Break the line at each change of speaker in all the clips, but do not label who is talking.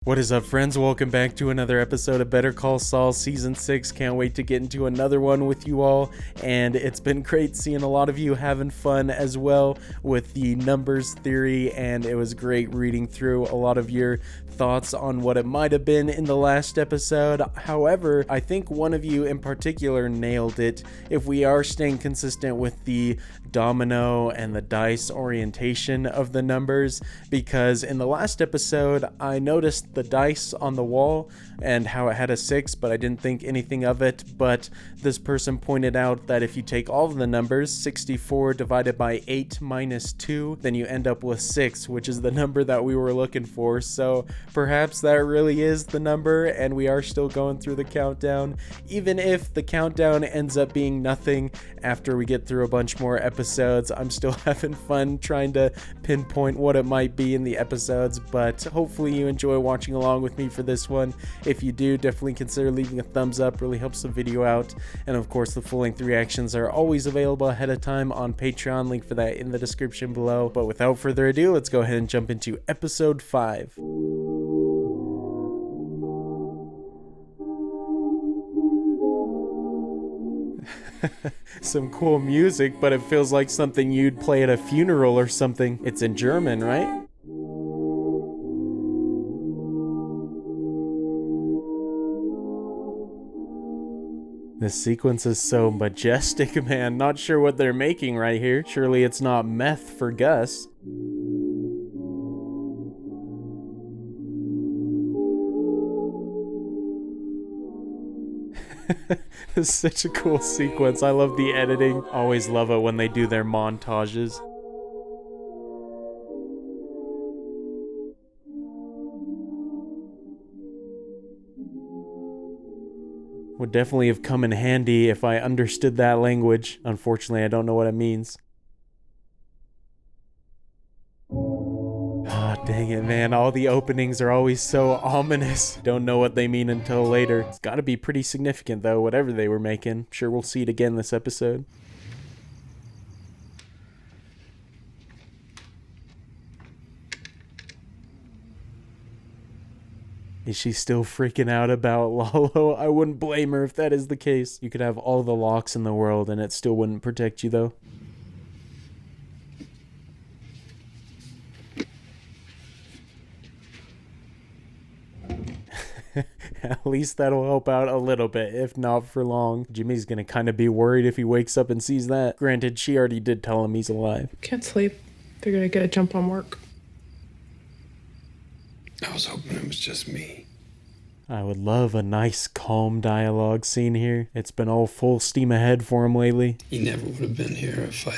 What is up, friends? Welcome back to another episode of Better Call Saul Season 6. Can't wait to get into another one with you all, and it's been great seeing a lot of you having fun as well with the numbers theory, and it was great reading through a lot of your thoughts on what it might have been in the last episode. However, I think one of you in particular nailed it. If we are staying consistent with the domino and the dice orientation of the numbers, because in the last episode I noticed the dice on the wall and how it had a 6, but I didn't think anything of it. But this person pointed out that if you take all of the numbers, 64 divided by 8 minus 2, then you end up with 6, which is the number that we were looking for. So perhaps that really is the number, and we are still going through the countdown, even if the countdown ends up being nothing after we get through a bunch more episodes. I'm still having fun trying to pinpoint what it might be in the episodes, but hopefully you enjoy watching along with me for this one. If you do, definitely consider leaving a thumbs up, really helps the video out. And of course, the full-length reactions are always available ahead of time on Patreon, link for that in the description below. But without further ado, let's go ahead and jump into episode 5. Some cool music, but it feels like something you'd play at a funeral or something. It's in German, right? This sequence is so majestic, man. Not sure what they're making right here. Surely it's not meth for Gus. This is such a cool sequence. I love the editing. Always love it when they do their montages. Would definitely have come in handy if I understood that language. Unfortunately, I don't know what it means. Ah, dang it, man. All the openings are always so ominous. Don't know what they mean until later. It's gotta be pretty significant, though, whatever they were making. Sure we'll see it again this episode. Is she still freaking out about Lalo? I wouldn't blame her if that is the case. You could have all the locks in the world and it still wouldn't protect you, though. At least that'll help out a little bit, if not for long. Jimmy's gonna kind of be worried if he wakes up and sees that. Granted, she already did tell him he's alive.
Can't sleep. Figured I'd get a jump on work.
I was hoping it was just me.
I would love a nice, calm dialogue scene here. It's been all full steam ahead for him lately.
He never would have been here if I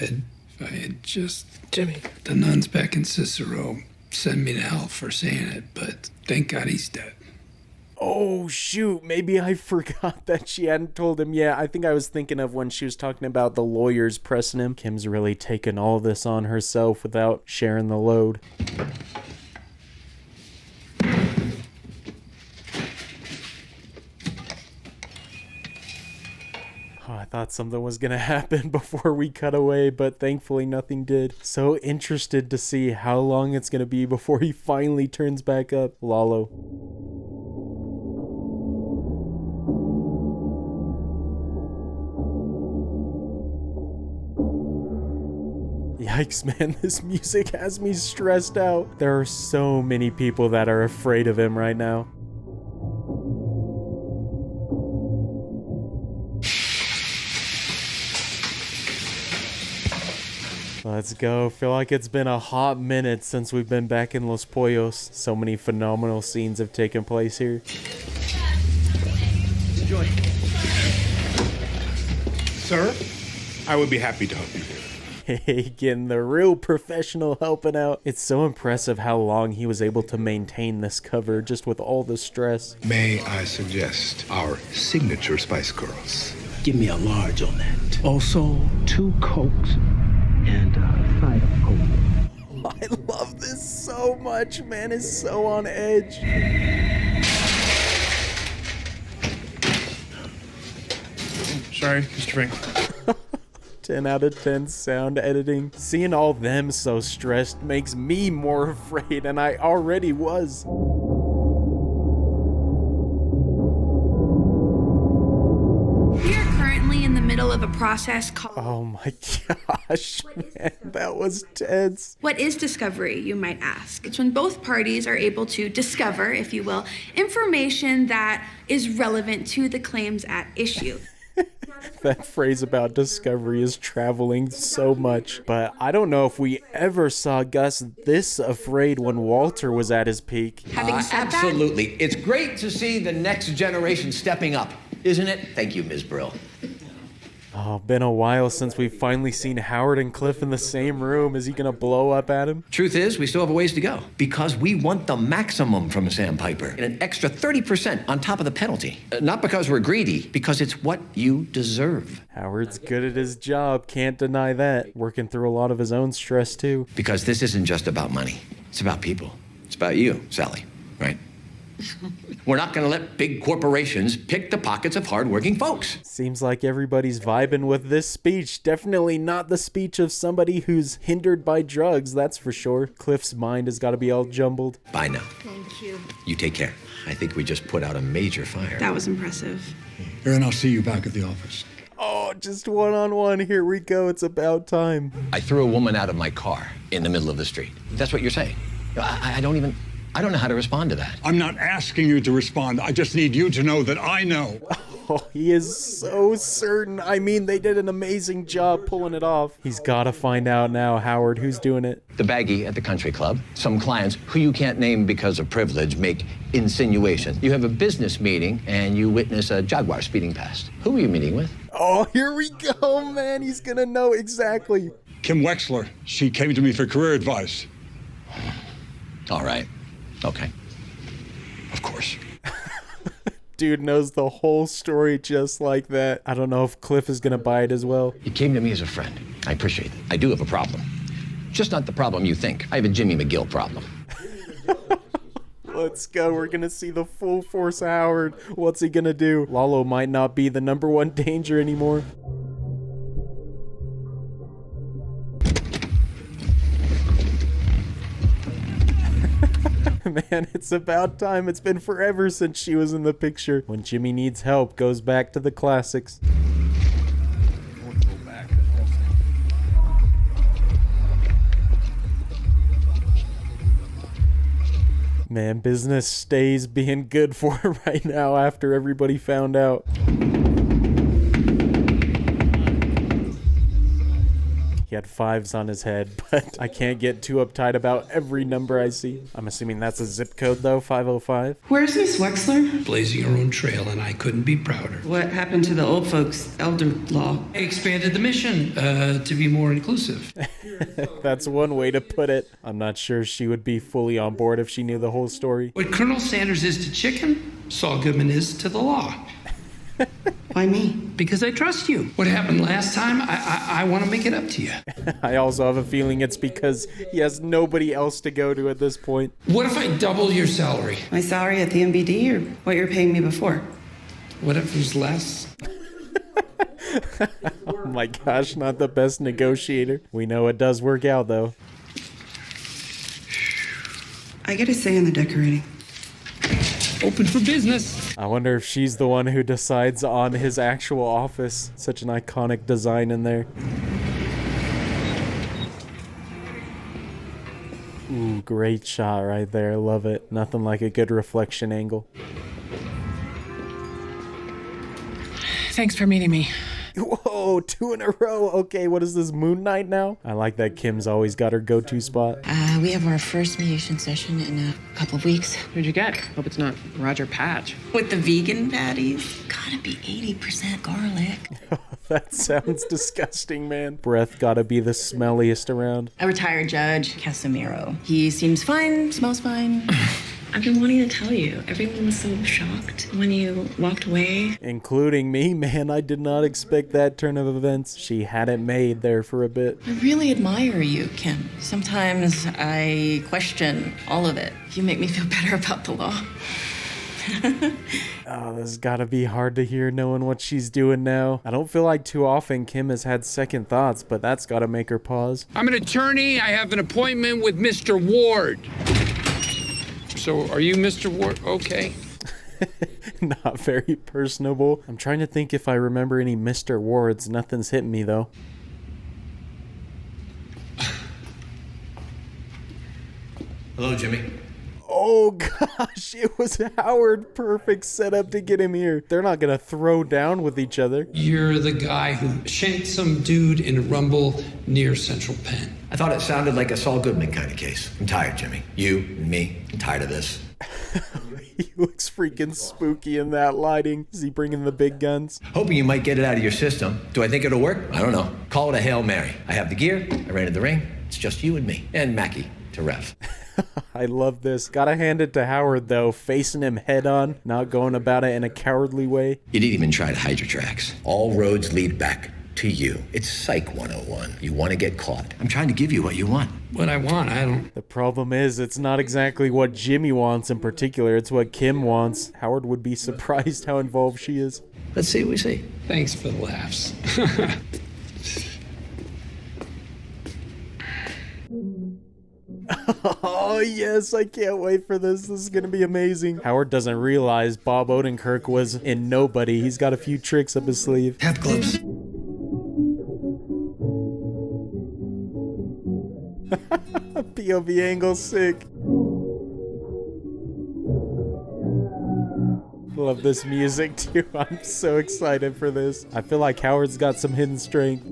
had just...
Jimmy.
The nuns back in Cicero sent me to hell for saying it, but thank God he's dead.
Oh, shoot. Maybe I forgot that she hadn't told him yet. I think I was thinking of when she was talking about the lawyers pressing him. Kim's really taken all this on herself without sharing the load. Oh, I thought something was gonna happen before we cut away, but thankfully nothing did. So interested to see how long it's gonna be before he finally turns back up. Lalo. Yikes, man, this music has me stressed out. There are so many people that are afraid of him right now. Let's go. Feel like it's been a hot minute since we've been back in Los Pollos. So many phenomenal scenes have taken place here.
Enjoy. Sir, I would be happy to help you.
Hey, getting the real professional helping out. It's so impressive how long he was able to maintain this cover just with all the stress.
May I suggest our signature Spice Girls?
Give me a large on that. Also, 2 Cokes and a side of Coke.
I love this so much, man. It's so on edge.
Sorry, Mr. Frank.
10 out of 10 sound editing. Seeing all them so stressed makes me more afraid, and I already was.
of a process called...
Oh my gosh, man, that was tense.
What is discovery, you might ask? It's when both parties are able to discover, if you will, information that is relevant to the claims at issue.
That phrase about discovery is traveling so much. But I don't know if we ever saw Gus this afraid when Walter was at his peak.
Having said that...
Absolutely. It's great to see the next generation stepping up, isn't it? Thank you, Ms. Brill.
Oh, been a while since we've finally seen Howard and Cliff in the same room. Is he gonna blow up at him?
Truth is, we still have a ways to go because we want the maximum from Sandpiper and an extra 30% on top of the penalty. Not because we're greedy, because it's what you deserve.
Howard's good at his job, can't deny that. Working through a lot of his own stress, too.
Because this isn't just about money. It's about people. It's about you, Sally, right? We're not going to let big corporations pick the pockets of hardworking folks.
Seems like everybody's vibing with this speech. Definitely not the speech of somebody who's hindered by drugs, that's for sure. Cliff's mind has got to be all jumbled.
Bye now.
Thank you.
You take care. I think we just put out a major fire.
That was impressive.
Aaron, I'll see you back at the office.
Oh, just one-on-one. Here we go. It's about time.
I threw a woman out of my car in the middle of the street. That's what you're saying. I don't know how to respond to that.
I'm not asking you to respond. I just need you to know that I know.
Oh, he is so certain. I mean, they did an amazing job pulling it off. He's got to find out now, Howard, who's doing it.
The baggie at the country club. Some clients who you can't name because of privilege make insinuations. You have a business meeting and you witness a Jaguar speeding past. Who are you meeting with?
Oh, here we go, man. He's going to know exactly.
Kim Wexler. She came to me for career advice.
All right. Okay. Of course.
Dude knows the whole story just like that. I don't know if Cliff is going to buy it as well.
You came to me as a friend. I appreciate it. I do have a problem. Just not the problem you think. I have a Jimmy McGill problem.
Let's go. We're going to see the full force of Howard. What's he going to do? Lalo might not be the #1 danger anymore. Man, it's about time. It's been forever since she was in the picture. When Jimmy needs help, goes back to the classics. Man, business stays being good for him right now after everybody found out. He had 5s on his head, but I can't get too uptight about every number I see. I'm assuming that's a zip code, though, 505.
Where's Miss Wexler?
Blazing her own trail, and I couldn't be prouder.
What happened to the old folks' elder law?
I expanded the mission to be more inclusive.
That's one way to put it. I'm not sure she would be fully on board if she knew the whole story.
What Colonel Sanders is to chicken, Saul Goodman is to the law.
Why me?
Because I trust you. What happened last time, I want to make it up to you.
I also have a feeling it's because he has nobody else to go to at this point.
What if I double your salary?
My salary at the MBD or what you're paying me before?
What if there's less?
Oh my gosh, not the best negotiator. We know it does work out, though.
I get a say in the decorating.
Open for business.
I wonder if she's the one who decides on his actual office. Such an iconic design in there. Ooh, great shot right there. Love it. Nothing like a good reflection angle.
Thanks for meeting me.
Whoa, 2 in a row. Okay, what is this, Moon Knight now? I like that Kim's always got her go-to spot.
We have our first mediation session in a couple of weeks.
What'd you get? Hope it's not Roger Patch.
With the vegan patties?
Gotta be 80% garlic.
That sounds disgusting, man. Breath gotta be the smelliest around.
A retired judge, Casimiro. He seems fine, smells fine. I've been wanting to tell you. Everyone was so shocked when you walked away.
Including me, man. I did not expect that turn of events. She had it made there for a bit.
I really admire you, Kim. Sometimes I question all of it. You make me feel better about the law.
Oh, this has gotta be hard to hear knowing what she's doing now. I don't feel like too often Kim has had second thoughts, but that's gotta make her pause.
I'm an attorney. I have an appointment with Mr. Ward. So are you Mr. Ward? Okay.
Not very personable. I'm trying to think if I remember any Mr. Wards. Nothing's hitting me though.
Hello, Jimmy.
Oh gosh, it was Howard. Perfect setup to get him here. They're not gonna throw down with each other.
You're the guy who shanked some dude in a rumble near Central Penn.
I thought it sounded like a Saul Goodman kind of case. I'm tired, Jimmy. You and me. I'm tired of this.
He looks freaking spooky in that lighting. Is he bringing the big guns?
Hoping you might get it out of your system. Do I think it'll work? I don't know. Call it a Hail Mary. I have the gear. I rented the ring. It's just you and me. And Mackie to ref.
I love this. Gotta hand it to Howard though, facing him head on, not going about it in a cowardly way.
You didn't even try to hide your tracks. All roads lead back to you. It's Psych 101. You want to get caught. I'm trying to give you what you want.
What I want, I don't...
The problem is, it's not exactly what Jimmy wants in particular, it's what Kim wants. Howard would be surprised how involved she is.
Let's see what we see.
Thanks for the laughs.
Oh yes, I can't wait for this. This is gonna be amazing. Howard doesn't realize Bob Odenkirk was in Nobody. He's got a few tricks up his sleeve.
Have gloves.
POV angle sick. Love this music too. I'm so excited for this. I feel like Howard's got some hidden strength.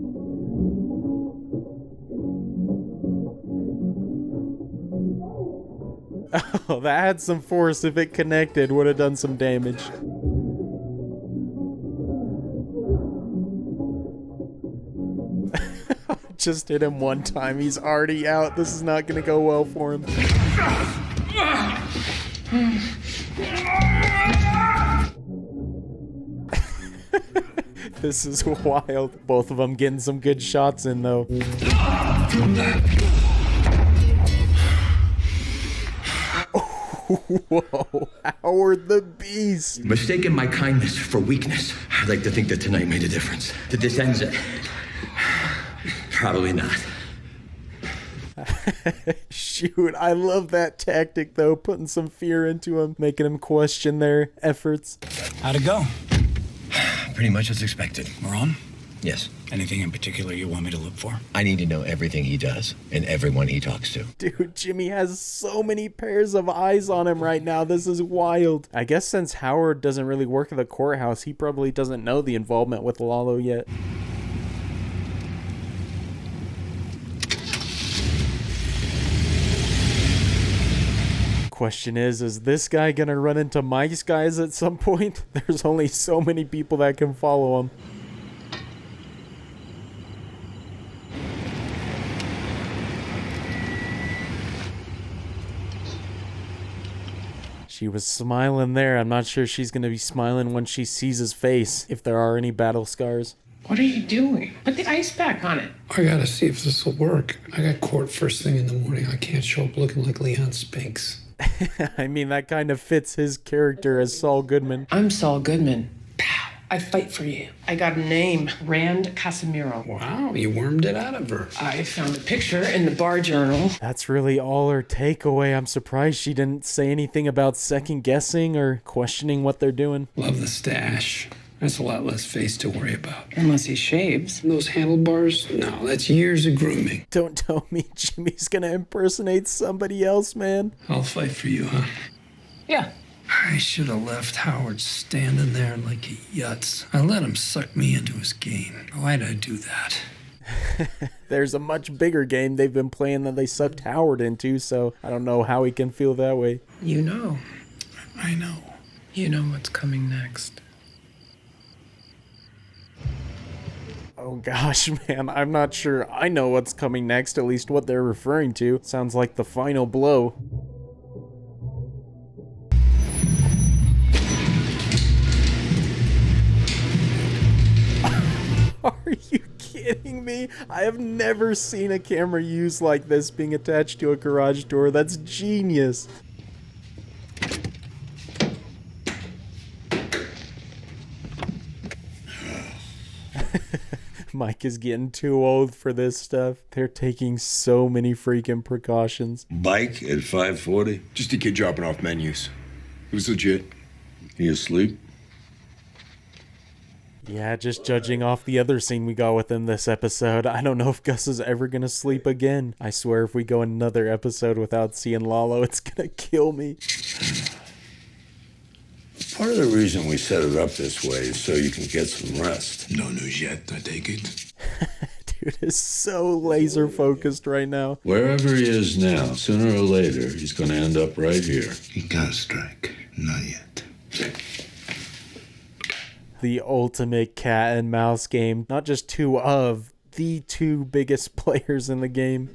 Oh, that had some force. If it connected, would have done some damage. Just hit him one time. He's already out. This is not going to go well for him. This is wild. Both of them getting some good shots in, though. Whoa, Howard the Beast.
Mistaking my kindness for weakness. I'd like to think that tonight made a difference. That this ends it. Probably not.
Shoot, I love that tactic though, putting some fear into him, making him question their efforts.
How'd it go?
Pretty much as expected.
We're on?
Yes.
Anything in particular you want me to look for?
I need to know everything he does and everyone he talks to.
Dude, Jimmy has so many pairs of eyes on him right now. This is wild. I guess since Howard doesn't really work at the courthouse, he probably doesn't know the involvement with Lalo yet. Question is this guy gonna run into Mike's guys at some point? There's only so many people that can follow him. She was smiling there. I'm not sure she's gonna be smiling when she sees his face, if there are any battle scars.
What are you doing? Put the ice back on it.
I gotta see if this will work. I got court first thing in the morning. I can't show up looking like Leon Spinks.
I mean, that kind of fits his character as Saul Goodman.
I'm Saul Goodman. Pow. I fight for you. I got a name, Rand Casimiro.
Wow, you wormed it out of her.
I found a picture in the bar journal.
That's really all her takeaway. I'm surprised she didn't say anything about second guessing or questioning what they're doing.
Love the stash. That's a lot less face to worry about.
Unless he shaves.
Those handlebars? No, that's years of grooming.
Don't tell me Jimmy's gonna impersonate somebody else, man.
I'll fight for you, huh?
Yeah.
I should have left Howard standing there like a yutz. I let him suck me into his game. Why'd I do that?
There's a much bigger game they've been playing that they sucked Howard into, so I don't know how he can feel that way.
You know.
I know.
You know what's coming next.
Oh gosh, man, I'm not sure I know what's coming next, at least what they're referring to. Sounds like the final blow. Are you kidding me? I have never seen a camera used like this being attached to a garage door. That's genius. Mike is getting too old for this stuff. They're taking so many freaking precautions.
Bike at 540?
Just a kid dropping off menus. It was legit.
He asleep?
Yeah, just judging off the other scene we got with him this episode, I don't know if Gus is ever gonna sleep again. I swear if we go another episode without seeing Lalo, it's gonna kill me.
Part of the reason we set it up this way is so you can get some rest.
No news yet, I take it.
Dude is so laser focused right now.
Wherever he is now, sooner or later, he's gonna end up right here.
He can't strike. Not yet.
The ultimate cat and mouse game. Not just two of the two biggest players in the game.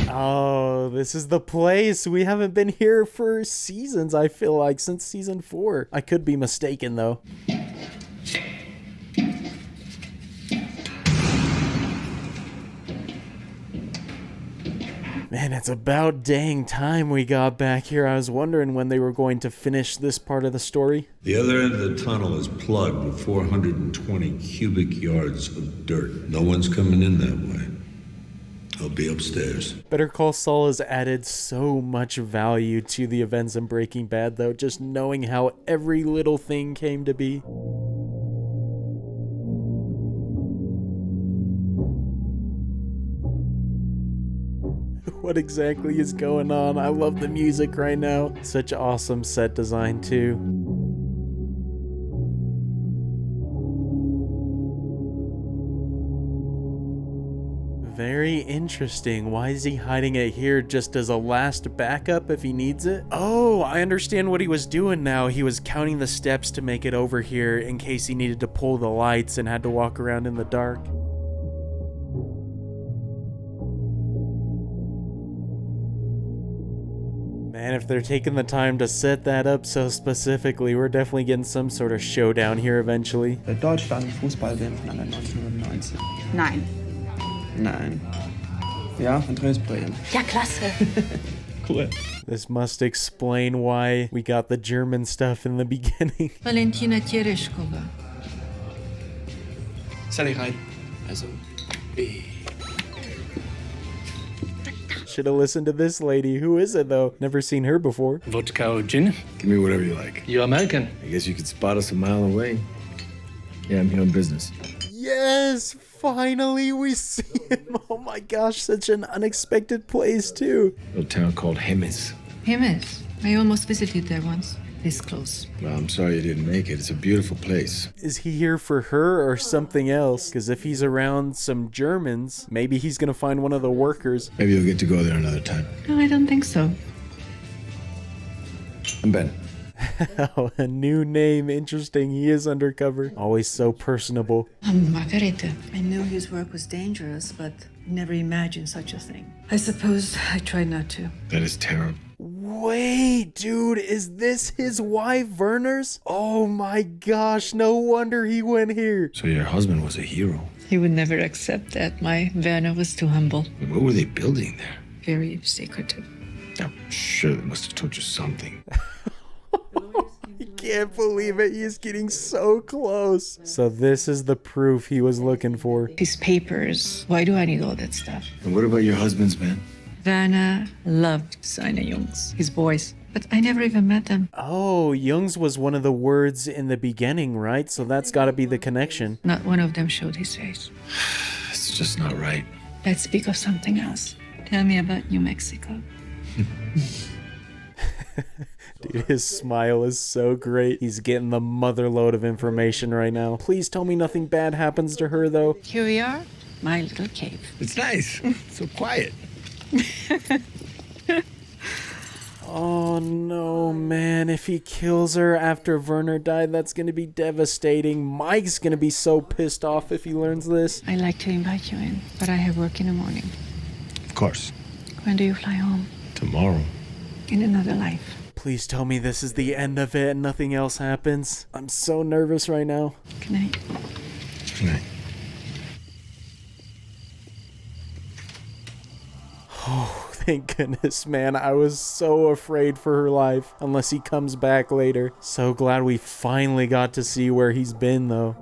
Oh, this is the place. We haven't been here for seasons, I feel like, since season 4. I could be mistaken, though. Man, it's about dang time we got back here. I was wondering when they were going to finish this part of the story.
The other end of the tunnel is plugged with 420 cubic yards of dirt. No one's coming in that way. I'll be upstairs.
Better Call Saul has added so much value to the events in Breaking Bad, though, just knowing how every little thing came to be. What exactly is going on? I love the music right now. Such awesome set design, too. Very interesting. Why is he hiding it here just as a last backup if he needs it? Oh, I understand what he was doing now. He was counting the steps to make it over here in case he needed to pull the lights and had to walk around in the dark. Man, if they're taking the time to set that up so specifically, we're definitely getting some sort of showdown here eventually.
Deutschland Fußball-WM von 1990.
Nein.
Nein. Ja, Andreas Bremen.
Ja, klasse.
Cool.
This must explain why we got the German stuff in the beginning.
Valentina Tereshkova.
Sally rein. Also, B.
Should have listened to this lady. Who is it, though? Never seen her before.
Vodka or gin?
Give me whatever you like.
You're American.
I guess you could spot us a mile away. Yeah, I'm here on business.
Yes! Finally, we see him. Oh my gosh, such an unexpected place, too.
A little town called Hemis.
Hemis. I almost visited there once. This close.
Well, I'm sorry you didn't make it. It's a beautiful place.
Is he here for her or something else? Because if he's around some Germans, maybe he's going to find one of the workers.
Maybe you'll get to go there another time.
No, I don't think so.
I'm Ben.
Oh, a new name. Interesting. He is undercover. Always so personable.
I'm Margarete.
I knew his work was dangerous, but never imagined such a thing. I suppose I tried not to.
That is terrible.
Wait, dude, is this his wife, Werner's? Oh my gosh, no wonder he went here.
So your husband was a hero.
He would never accept that. My Werner was too humble.
What were they building there?
Very secretive.
I'm sure they must have told you something.
I can't believe it. He's getting so close. So this is the proof he was looking for.
His papers. Why do I need all that stuff?
And what about your husband's man?
Werner loved seine Jungs, his boys, but I never even met them.
Oh, Jungs was one of the words in the beginning, right? So that's got to be the connection.
Not one of them showed his face.
It's just not right.
Let's speak of something else. Tell me about New Mexico.
Dude, his smile is so great. He's getting the motherload of information right now. Please tell me nothing bad happens to her, though.
Here we are, my little cave.
It's nice. So quiet.
Oh no, man. If he kills her after Werner died, that's gonna be devastating. Mike's gonna be so pissed off if he learns this.
I'd like to invite you in, but I have work in the morning.
Of course.
When do you fly home?
Tomorrow.
In another life.
Please tell me this is the end of it and nothing else happens. I'm so nervous right now.
Good night.
Good night.
Oh, thank goodness, man. I was so afraid for her life, unless he comes back later. So glad we finally got to see where he's been, though.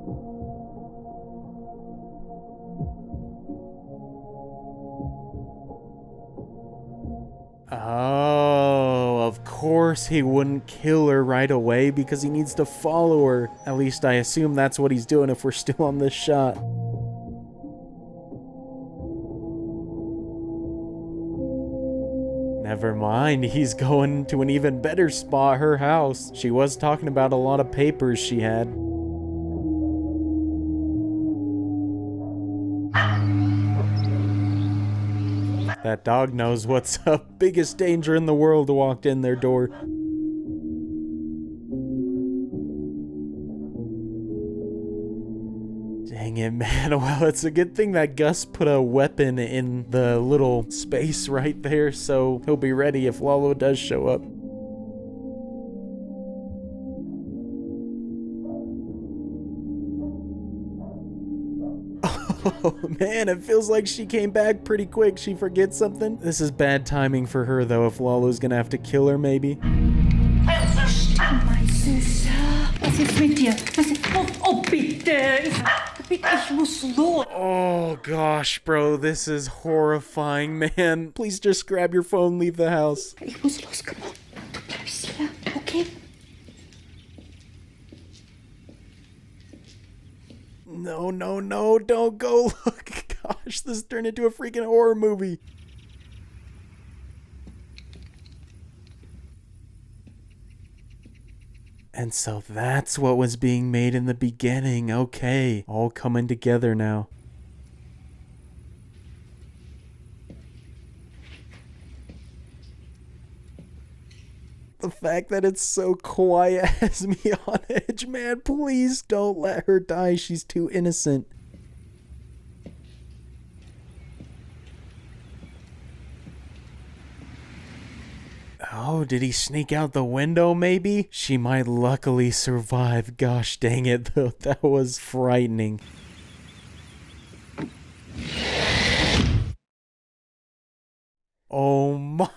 Oh, of course he wouldn't kill her right away because he needs to follow her. At least I assume that's what he's doing if we're still on this shot. Never mind, he's going to an even better spot, her house. She was talking about a lot of papers she had. That dog knows what's up. Biggest danger in the world walked in their door. Dang it, man. Well, it's a good thing that Gus put a weapon in the little space right there, so he'll be ready if Lalo does show up. Oh man, it feels like she came back pretty quick. She forgets something. This is bad timing for her though, if Lalo's gonna have to kill her maybe.
Mein Süßer, was ist mit dir? Oh, bitte. Bitte, ich muss los.
Oh gosh, bro, this is horrifying, man. Please just grab your phone, leave the house.
Ich muss los, komm on. Du bleibst hier, okay?
No, no, no, don't go. Look, gosh, this turned into a freaking horror movie. And so that's what was being made in the beginning. Okay, all coming together now. The fact that it's so quiet has me on edge, man. Please don't let her die. She's too innocent. Oh, did he sneak out the window maybe? She might luckily survive. Gosh dang it, though. That was frightening. Oh my,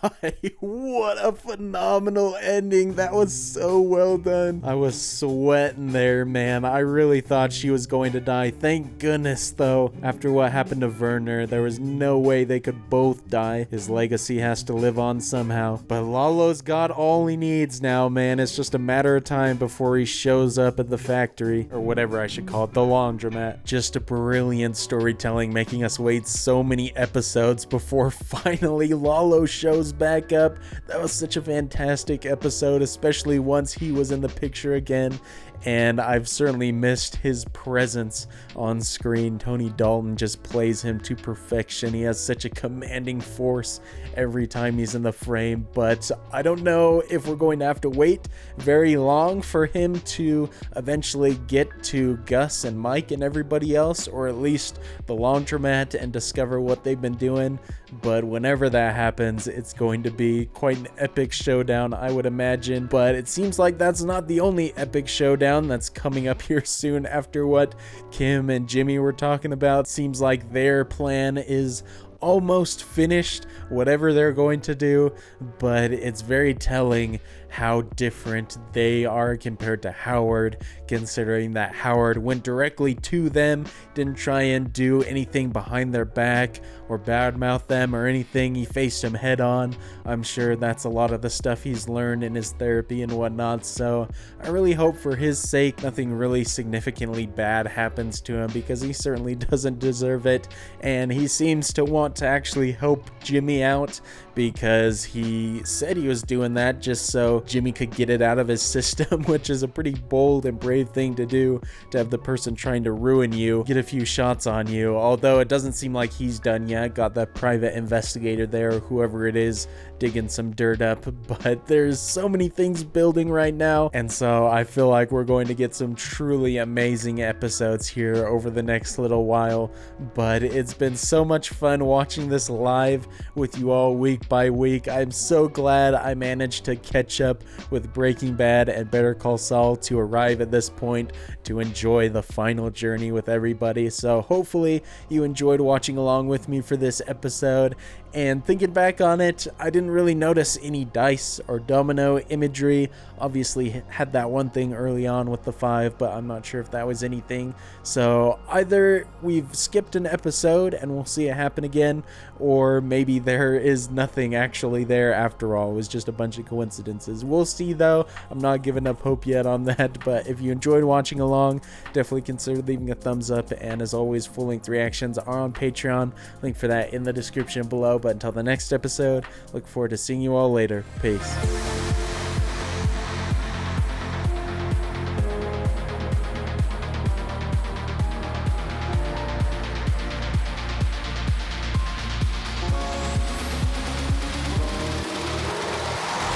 what a phenomenal ending. That was so well done. I was sweating there, man. I really thought she was going to die. Thank goodness, though. After what happened to Werner, there was no way they could both die. His legacy has to live on somehow. But Lalo's got all he needs now, man. It's just a matter of time before he shows up at the factory, or whatever I should call it, the laundromat. Just a brilliant storytelling, making us wait so many episodes before finally Lalo shows back up. That was such a fantastic episode, especially once he was in the picture again. And I've certainly missed his presence on screen. Tony Dalton just plays him to perfection. He has such a commanding force every time he's in the frame, but I don't know if we're going to have to wait very long for him to eventually get to Gus and Mike and everybody else, or at least the laundromat, and discover what they've been doing. But whenever that happens, it's going to be quite an epic showdown, I would imagine. But it seems like that's not the only epic showdown that's coming up here soon after what Kim and Jimmy were talking about. Seems like their plan is almost finished, whatever they're going to do, but it's very telling how different they are compared to Howard, considering that Howard went directly to them, didn't try and do anything behind their back or badmouth them or anything. He faced them head on. I'm sure that's a lot of the stuff he's learned in his therapy and whatnot, so I really hope for his sake nothing really significantly bad happens to him, because he certainly doesn't deserve it, and he seems to want to actually help Jimmy out, because he said he was doing that just so Jimmy could get it out of his system, which is a pretty bold and brave thing to do, to have the person trying to ruin you get a few shots on you. Although it doesn't seem like he's done yet. Got that private investigator there, whoever it is, digging some dirt up. But there's so many things building right now, and so I feel like we're going to get some truly amazing episodes here over the next little while. But it's been so much fun watching this live with you all week by week. I'm so glad I managed to catch up with Breaking Bad and Better Call Saul to arrive at this point to enjoy the final journey with everybody. So hopefully you enjoyed watching along with me for this episode, And thinking back on it, I didn't really notice any dice or domino imagery. Obviously had that one thing early on with the 5, but I'm not sure if that was anything. So either we've skipped an episode and we'll see it happen again, or maybe there is nothing actually there after all. It was just a bunch of coincidences. We'll see though. I'm not giving up hope yet on that, but if you enjoyed watching along, definitely consider leaving a thumbs up. And as always, full-length reactions are on Patreon. Link for that in the description below. But until the next episode, look forward to seeing you all later. Peace.